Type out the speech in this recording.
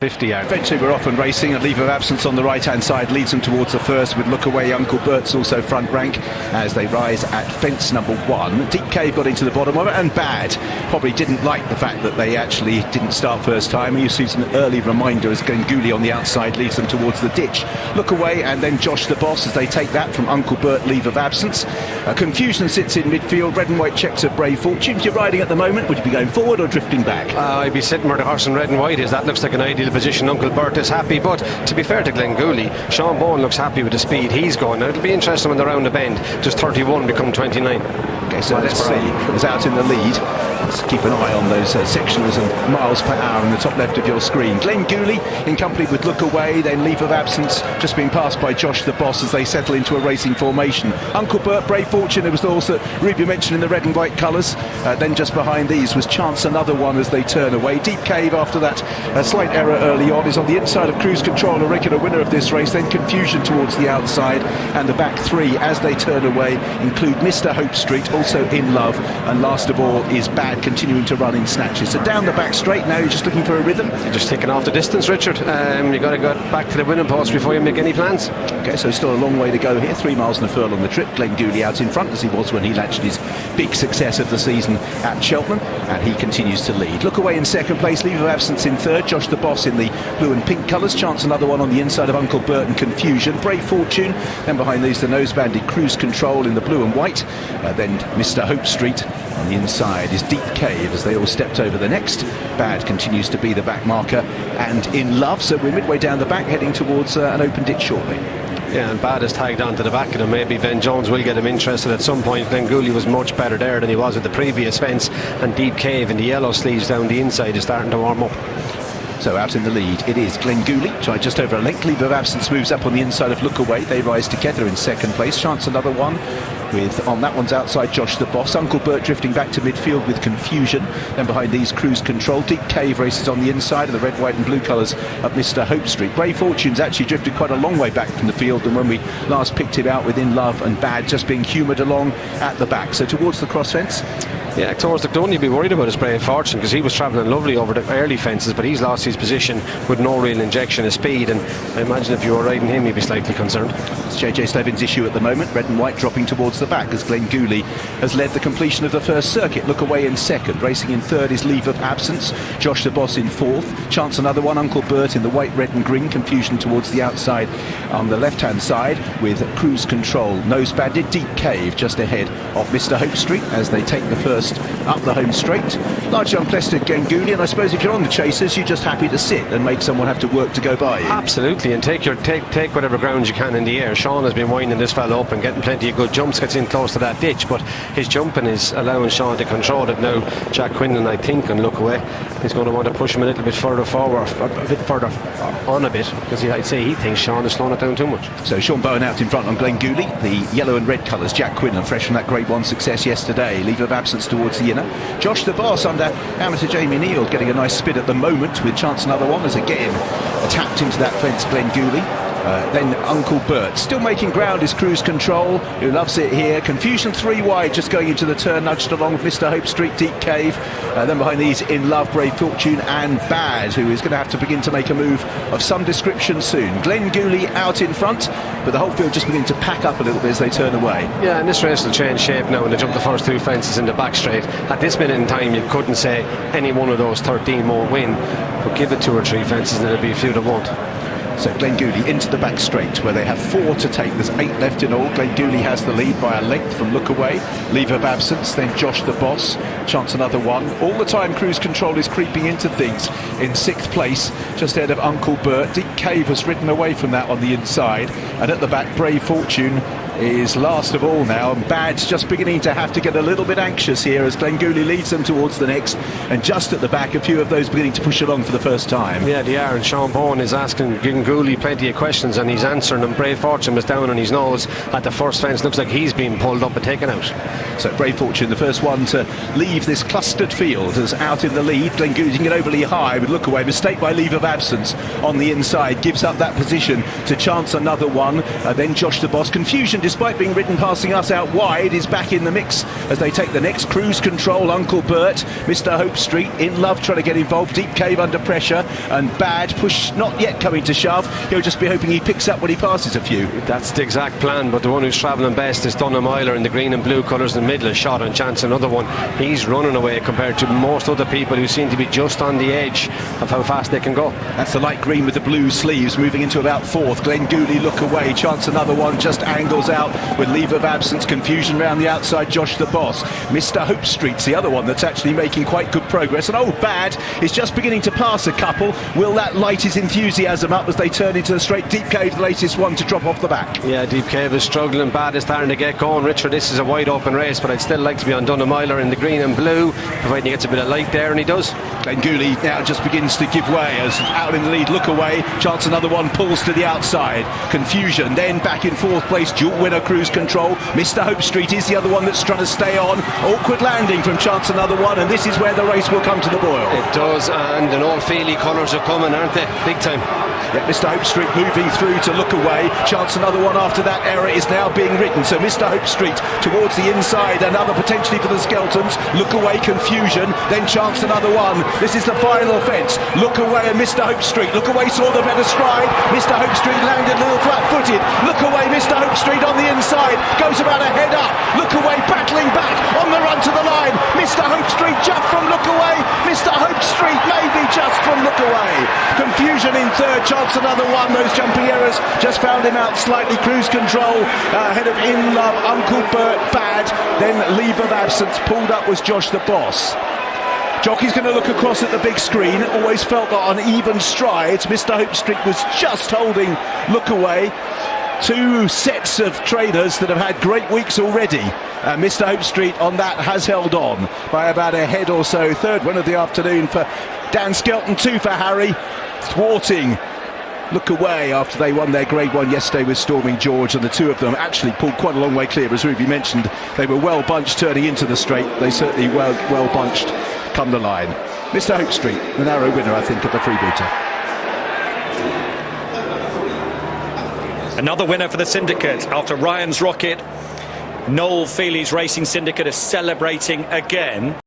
50 yards. Eventually we're off and racing. A leave of absence on the right hand side leads them towards the first, with Lookaway. Uncle Bert's also front rank as they rise at fence number 1. Deep Cave got into the bottom of it, and Bad probably didn't like the fact that they actually didn't start first time. You see an early reminder as Glengooley on the outside leads them towards the ditch. Lookaway and then Josh the Boss as they take that from Uncle Bert, leave of absence. Konfusion sits in midfield. Red and White checks at Brave Fortune. If you're riding at the moment, would you be going forward or drifting back? I'd be sitting where the horse in Red and White is. That looks like an ideal position. Uncle Bert is happy, but to be fair to Glengooley, Sean Bowen looks happy with the speed he's going. Now it'll be interesting when they're around the bend. Does 31 become 29? Okay, so let's see who's out in the lead. Let's keep an eye on those sectionals and miles per hour in the top left of your screen. Glengooley in company with Lookaway, then leave of absence just being passed by Josh the Boss as they settle into a racing formation. Uncle Bert, Brave Fortune, it was the horse that Ruby mentioned in the red and white colours. Then just behind these was Chance Another One as they turn away. Deep Cave, after that slight error early on, is on the inside of Cruise Control, a regular winner of this race. Then Konfusion towards the outside, and the back three as they turn away include Mr. Hope Street, also In Love, and last of all is Bad, continuing to run in snatches. So down the back straight now, you're just looking for a rhythm. You're just taking off the distance, Richard. You've got to go back to the winning post before you make any plans. Okay, so still a long way to go here. 3 miles and a furlong on the trip. Glengooley out in front as he was when he latched his big success of the season at Cheltenham, and he continues to lead. Lookaway in second place, leave of absence in third. Josh the Boss in the blue and pink colours. Chance Another One on the inside of Uncle Bert and Konfusion. Brave Fortune, then behind these the nose banded Cruise Control in the blue and white. Then Mr. Hope Street. On the inside is Deep Cave as they all stepped over the next. Bad continues to be the back marker, and In Love. So we're midway down the back, heading towards an open ditch shortly. Yeah, and Bad is tagged onto the back of him. Maybe Ben Jones will get him interested at some point. Glengooley was much better there than he was at the previous fence, and Deep Cave in the yellow sleeves down the inside is starting to warm up. So out in the lead it is Glengooley, tried just over a length. Leave of absence moves up on the inside of Lookaway. They rise together in second place. Chance Another One with, on that one's outside, Josh the Boss. Uncle Bert drifting back to midfield with Konfusion. Then behind these, Cruise Control. Deep Cave races on the inside of the red, white and blue colours of Mr. Hope Street. Brave Fortune's actually drifted quite a long way back from the field than when we last picked him out, with In Love and Bad just being humoured along at the back. So towards the cross fence. Yeah, towards the, don't need to be worried about his Brave Fortune, because he was travelling lovely over the early fences, but he's lost his position with no real injection of speed, and I imagine if you were riding him you'd be slightly concerned. It's JJ Slevin's issue at the moment. Red and white dropping towards the back as Glengooley has led the completion of the first circuit. Lookaway in second. Racing in third is Leave of Absence. Josh the Boss in fourth. Chance Another One. Uncle Bert in the white, red and green. Konfusion towards the outside on the left hand side with Cruise Control nose banded. Deep Cave just ahead of Mr. Hope Street as they take the first up the home straight. Largely unpleasant Glengooley, and I suppose if you're on the chasers you're just happy to sit and make someone have to work to go by you. Absolutely, and take whatever ground you can in the air. Sean has been winding this fellow up and getting plenty of good jumps, gets in close to that ditch, but his jumping is allowing Sean to control it. Now Jack Quinlan, I think, on Lookaway, is going to want to push him a little bit further forward, a bit further on a bit, because I'd say he thinks Sean is slowing it down too much. So Sean Bowen out in front on Glengooley. The yellow and red colours, Jack Quinlan, fresh from that Grade 1 success yesterday. Leave of absence towards the inner. Josh the Boss under amateur Jamie Neal getting a nice spin at the moment, with Chance Another One as again tapped into that fence Glengooley. Then Uncle Bert still making ground is Cruise Control, who loves it here. Konfusion 3 wide just going into the turn, nudged along with Mr. Hope Street, Deep Cave. Then behind these In Love, Brave Fortune and Bad, who is going to have to begin to make a move of some description soon. Glengooley out in front, but the whole field just beginning to pack up a little bit as they turn away. Yeah, and this race will change shape now when they jump the first 2 fences in the back straight. At this minute in time you couldn't say any one of those 13 won't win, but give it 2 or 3 fences and there'll be a few that won't. So Glengooley into the back straight where they have 4 to take. There's 8 left in all. Glengooley has the lead by a length from Lookaway. Leave of absence, then Josh the Boss. Chance Another One. All the time Cruise Control is creeping into things in 6th place, just ahead of Uncle Bert. Deep Cave has ridden away from that on the inside, and at the back Brave Fortune is last of all now, and Bad's just beginning to have to get a little bit anxious here as Glengooley leads them towards the next, and just at the back a few of those beginning to push along for the first time. Yeah, they are, and Sean Bowen is asking Glengooley plenty of questions and he's answering them. Brave Fortune was down on his nose at the first fence, looks like he's been pulled up and taken out. So Brave Fortune, the first one to leave this clustered field, is out in the lead. Glengooley can get overly high with Lookaway. Mistake by Leave of Absence on the inside, gives up that position to Chance Another One. Then Josh the Boss. Konfusion despite being ridden passing us out wide, is back in the mix as they take the next cruise control. Uncle Bert, Mr. Hope Street, in love, trying to get involved. Deep Cave under pressure, and Bad push not yet coming to shove. He'll just be hoping he picks up when he passes a few. That's the exact plan, but the one who's travelling best is Dunham Myler in the green and blue colours in the middle. A shot on chance, another one. He's running away compared to most other people who seem to be just on the edge of how fast they can go. That's the light green with the blue sleeves, moving into about fourth. Glenn Gooley, look away, chance another one, just angles out with leave of absence. Confusion round the outside, Josh the Boss. Mr. Hope Street's the other one that's actually making quite good progress, and oh, Bad is just beginning to pass a couple. Will that light his enthusiasm up as they turn into the straight? Deep Cave, the latest one to drop off the back. Yeah, Deep Cave is struggling. Bad is starting to get going. Richard, this is a wide open race, but I'd still like to be on Dunham Myler in the green and blue, providing he gets a bit of light there, and he does. Glenn Gooley now just begins to give way as out in the lead. Look away, chance another one, pulls to the outside. Confusion, then back in fourth place, dual winner cruise control. Mr. Hope Street is the other one that's trying to stay on. Awkward landing from chance another one, and this is where the race will come to the boil. It does, and an old Feely colours are coming, aren't they? Big time. Yeah, Mr. Hope Street moving through to look away. Chance another one after that error is now being ridden. So Mr. Hope Street towards the inside, another potentially for the Skeltons. Look away, Confusion, then chance another one. This is the final fence. Look away and Mr. Hope Street. Look away saw the better stride. Mr. Hope Street landed a little flat-footed. Look away, Mr. Hope Street on the inside. Goes about a head up. Look away, battling back on the run to the line. Mr. Hope Street just from Look away. Mr. Hope Street maybe just from Look away. Confusion in third, chance another one. Those jumping errors just found him out slightly. Cruise control ahead of In Love, Uncle Bert, Bad. Then leave of absence. Pulled up was Josh the Boss. Jockey's going to look across at the big screen. Always felt that on even strides. Mr. Hope Street was just holding Look away. Two sets of trainers that have had great weeks already. Mr. Hope Street on that has held on by about a head or so. Third win of the afternoon for Dan Skelton, two for Harry. Thwarting Look away after they won their Grade 1 yesterday with Storming George, and the two of them actually pulled quite a long way clear. As Ruby mentioned, they were well bunched turning into the straight. They certainly well bunched come the line. Mr. Hope Street, the narrow winner, I think, of the Freebooter. Another winner for the Syndicate after Ryan's Rocket. Noel Feely's Racing Syndicate is celebrating again.